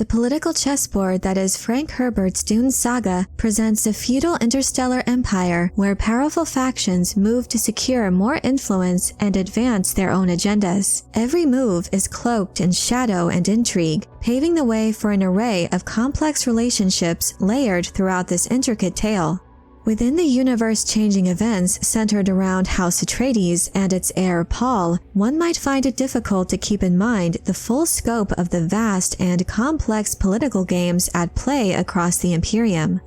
The political chessboard that is Frank Herbert's Dune saga presents a feudal interstellar empire where powerful factions move to secure more influence and advance their own agendas. Every move is cloaked in shadow and intrigue, paving the way for an array of complex relationships layered throughout this intricate tale. Within the universe-changing events centered around House Atreides and its heir Paul, one might find it difficult to keep in mind the full scope of the vast and complex political games at play across the Imperium.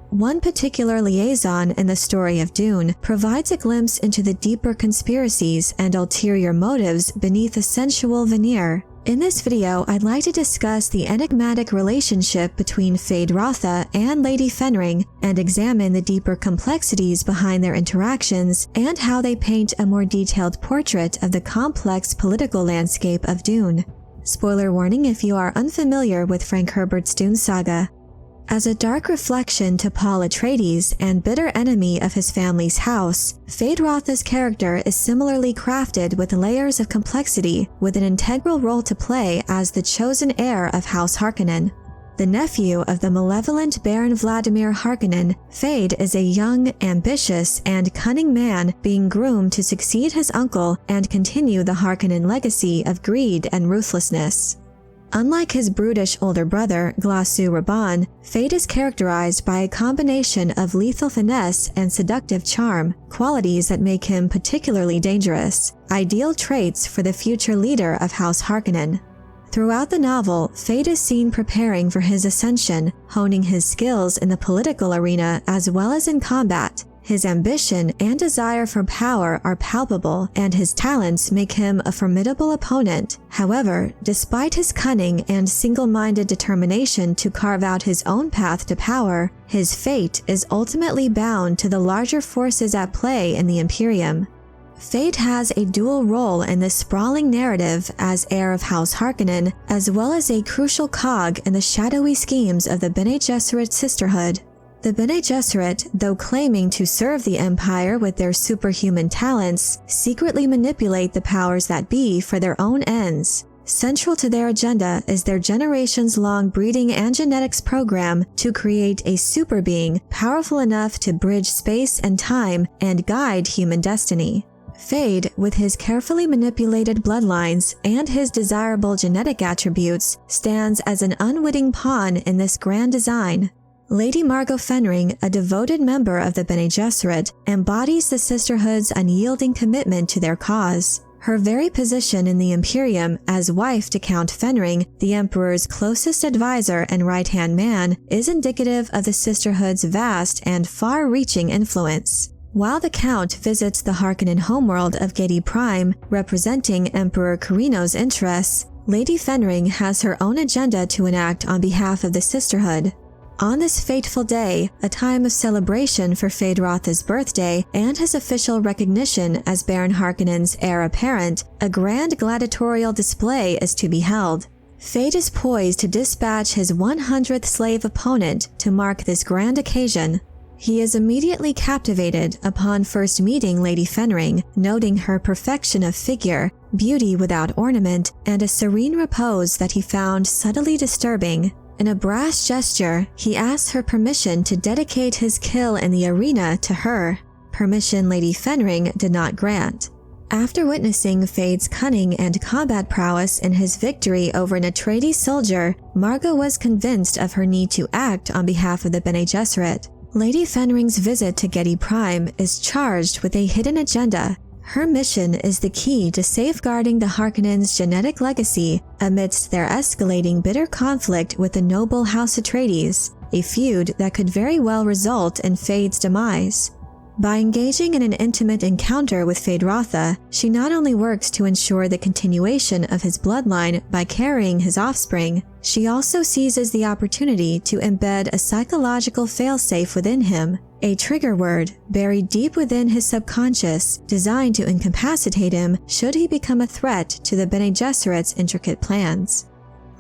One particular liaison in the story of Dune provides a glimpse into the deeper conspiracies and ulterior motives beneath a sensual veneer. In this video, I'd like to discuss the enigmatic relationship between Feyd-Rautha and Lady Fenring and examine the deeper complexities behind their interactions and how they paint a more detailed portrait of the complex political landscape of Dune. Spoiler warning if you are unfamiliar with Frank Herbert's Dune saga. As a dark reflection to Paul Atreides and bitter enemy of his family's house, Feyd-Rautha's character is similarly crafted with layers of complexity, with an integral role to play as the chosen heir of House Harkonnen. The nephew of the malevolent Baron Vladimir Harkonnen, Feyd is a young, ambitious, and cunning man being groomed to succeed his uncle and continue the Harkonnen legacy of greed and ruthlessness. Unlike his brutish older brother, Glossu Rabban, Feyd is characterized by a combination of lethal finesse and seductive charm, qualities that make him particularly dangerous, ideal traits for the future leader of House Harkonnen. Throughout the novel, Feyd is seen preparing for his ascension, honing his skills in the political arena as well as in combat. His ambition and desire for power are palpable, and his talents make him a formidable opponent. However, despite his cunning and single-minded determination to carve out his own path to power, his fate is ultimately bound to the larger forces at play in the Imperium. Feyd has a dual role in this sprawling narrative as heir of House Harkonnen, as well as a crucial cog in the shadowy schemes of the Bene Gesserit Sisterhood. The Bene Gesserit, though claiming to serve the Empire with their superhuman talents, secretly manipulate the powers that be for their own ends. Central to their agenda is their generations-long breeding and genetics program to create a super being powerful enough to bridge space and time and guide human destiny. Feyd, with his carefully manipulated bloodlines and his desirable genetic attributes, stands as an unwitting pawn in this grand design. Lady Margot Fenring, a devoted member of the Bene Gesserit, embodies the Sisterhood's unyielding commitment to their cause. Her very position in the Imperium as wife to Count Fenring, the Emperor's closest advisor and right-hand man, is indicative of the Sisterhood's vast and far-reaching influence. While the Count visits the Harkonnen homeworld of Gedi Prime, representing Emperor Corino's interests, Lady Fenring has her own agenda to enact on behalf of the Sisterhood. On this fateful day, a time of celebration for Feyd-Rautha's birthday and his official recognition as Baron Harkonnen's heir apparent, a grand gladiatorial display is to be held. Feyd is poised to dispatch his 100th slave opponent to mark this grand occasion. He is immediately captivated upon first meeting Lady Fenring, noting her perfection of figure, beauty without ornament, and a serene repose that he found subtly disturbing. In a brash gesture, he asks her permission to dedicate his kill in the arena to her, permission Lady Fenring did not grant. After witnessing Feyd's cunning and combat prowess in his victory over an Atreides soldier, Margot was convinced of her need to act on behalf of the Bene Gesserit. Lady Fenring's visit to Gedi Prime is charged with a hidden agenda. Her mission is the key to safeguarding the Harkonnens' genetic legacy amidst their escalating bitter conflict with the noble House Atreides, a feud that could very well result in Feyd's demise. By engaging in an intimate encounter with Feyd-Rautha, she not only works to ensure the continuation of his bloodline by carrying his offspring, she also seizes the opportunity to embed a psychological failsafe within him, a trigger word buried deep within his subconscious designed to incapacitate him should he become a threat to the Bene Gesserit's intricate plans.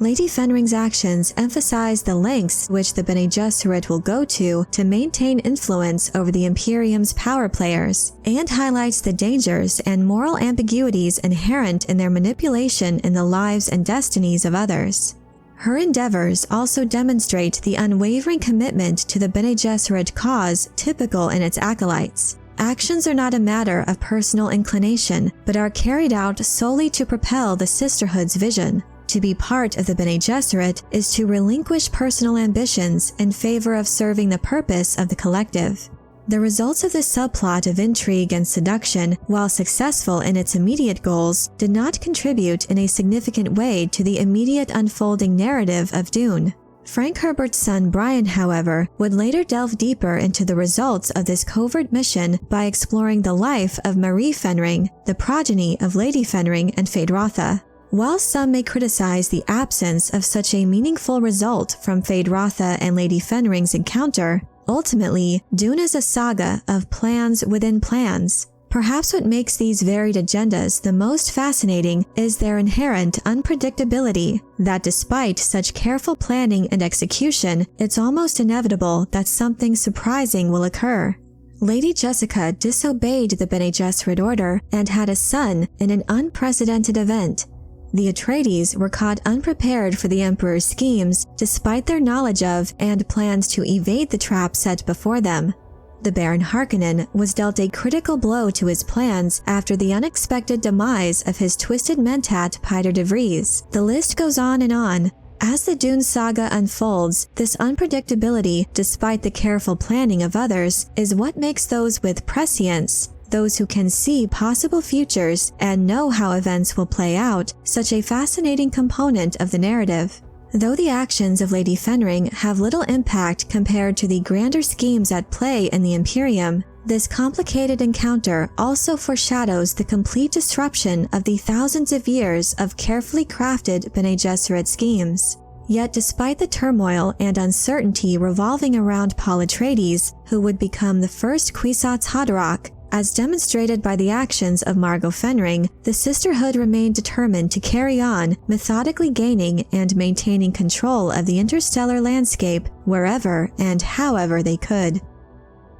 Lady Fenring's actions emphasize the lengths which the Bene Gesserit will go to maintain influence over the Imperium's power players, and highlights the dangers and moral ambiguities inherent in their manipulation in the lives and destinies of others. Her endeavors also demonstrate the unwavering commitment to the Bene Gesserit cause typical in its acolytes. Actions are not a matter of personal inclination, but are carried out solely to propel the sisterhood's vision. To be part of the Bene Gesserit is to relinquish personal ambitions in favor of serving the purpose of the collective. The results of this subplot of intrigue and seduction, while successful in its immediate goals, did not contribute in a significant way to the immediate unfolding narrative of Dune. Frank Herbert's son Brian, however, would later delve deeper into the results of this covert mission by exploring the life of Marie Fenring, the progeny of Lady Fenring and Feyd-Rautha. While some may criticize the absence of such a meaningful result from Feyd-Rautha and Lady Fenring's encounter, ultimately, Dune is a saga of plans within plans. Perhaps what makes these varied agendas the most fascinating is their inherent unpredictability, that despite such careful planning and execution, it's almost inevitable that something surprising will occur. Lady Jessica disobeyed the Bene Gesserit order and had a son in an unprecedented event. The Atreides were caught unprepared for the Emperor's schemes, despite their knowledge of and plans to evade the trap set before them. The Baron Harkonnen was dealt a critical blow to his plans after the unexpected demise of his twisted mentat Piter de Vries. The list goes on and on. As the Dune saga unfolds, this unpredictability, despite the careful planning of others, is what makes those with prescience, those who can see possible futures and know how events will play out, such a fascinating component of the narrative. Though the actions of Lady Fenring have little impact compared to the grander schemes at play in the Imperium, this complicated encounter also foreshadows the complete disruption of the thousands of years of carefully crafted Bene Gesserit schemes. Yet despite the turmoil and uncertainty revolving around Paul Atreides, who would become the first Kwisatz Haderach, as demonstrated by the actions of Margot Fenring, the sisterhood remained determined to carry on, methodically gaining and maintaining control of the interstellar landscape wherever and however they could.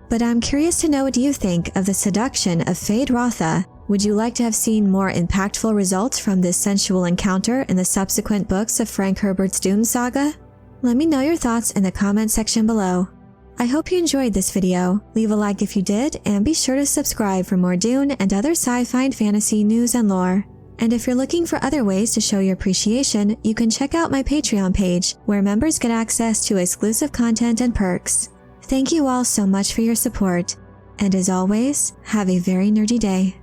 But I'm curious to know what you think of the seduction of Feyd-Rautha. Would you like to have seen more impactful results from this sensual encounter in the subsequent books of Frank Herbert's Dune saga? Let me know your thoughts in the comment section below. I hope you enjoyed this video. Leave a like if you did, and be sure to subscribe for more Dune and other sci-fi and fantasy news and lore. And if you're looking for other ways to show your appreciation, you can check out my Patreon page, where members get access to exclusive content and perks. Thank you all so much for your support, and as always, have a very nerdy day.